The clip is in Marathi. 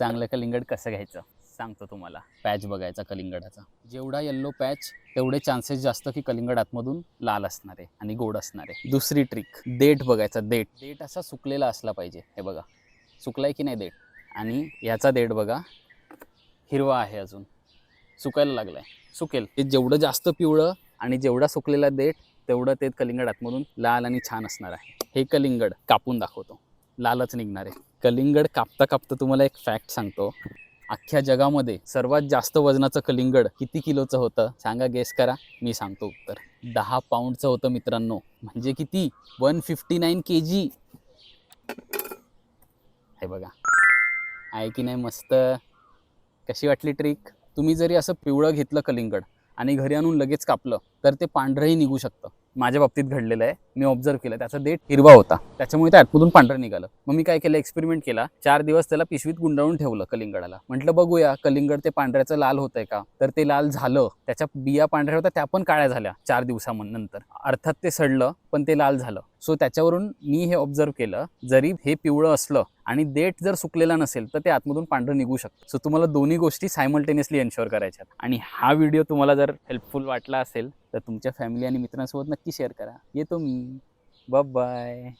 चांगलं कलिंगड कसं घ्यायचं सांगतो तुम्हाला. पॅच बघायचा कलिंगडाचा, जेवढा येल्लो पॅच तेवढे चान्सेस जास्त की कलिंगड आतमधून लाल असणार आहे आणि गोड असणार आहे. दुसरी ट्रिक, देठ बघायचा. देठ असा सुकलेला असला पाहिजे. हे बघा सुकलाय की नाही देठ. आणि याचा देठ बघा हिरवा आहे, अजून सुकायला लागलाय. सुकेल ते जेवढं जास्त पिवळं आणि जेवढा सुकलेला देठ तेवढं ते कलिंगड आतमधून लाल आणि छान असणार आहे. हे कलिंगड कापून दाखवतो, लालच निघणार आहे. कलिंगड कापता कापता तुम्हाला एक फॅक्ट सांगतो. अख्ख्या जगामध्ये सर्वात जास्त वजनाचं कलिंगड किती किलोचं होतं सांगा, गेस करा. मी सांगतो उत्तर. 10 पाऊंडचं होतं मित्रांनो. म्हणजे किती? 159 kg. हे बघा, आहे की नाही मस्त? कशी वाटली ट्रिक? तुम्ही जरी असं पिवळं घेतलं कलिंगड आणि घरी आणून लगेच कापलं तर ते पांढरंही निघू शकतं. माझ्या बाबतीत घडलेलं आहे, मी ऑब्झर्व केलं. त्याचा देठ हिरवा होता, त्याच्यामुळे ते आतमधून पांढरं निघालं. मग मी काय केलं, एक्सपेरिमेंट केला. 4 दिवस त्याला पिशवीत गुंडाळून ठेवलं कलिंगडाला. म्हटलं बघूया कलिंगड ते पांढऱ्याचं लाल होतंय का. तर ते लाल झालं. त्याच्या बिया पांढऱ्या होत्या, त्या पण काळ्या झाल्या 4 दिवसानंतर. अर्थात ते सडलं, पण ते लाल झालं. सो त्याच्यावरून मी हे ऑब्झर्व केलं, जरी हे पिवळं असलं आणि देठ जर सुकलेला नसेल तर ते आतमधून पांढरं निघू शकतं. सो तुम्हाला दोन्ही गोष्टी सायमल्टेनियसली एन्श्योर करायच्यात. आणि हा व्हिडिओ तुम्हाला जर हेल्पफुल वाटला असेल तर तुमच्या फॅमिली आणि मित्रांसोबत नक्की शेअर करा. येतो मी. Bye bye.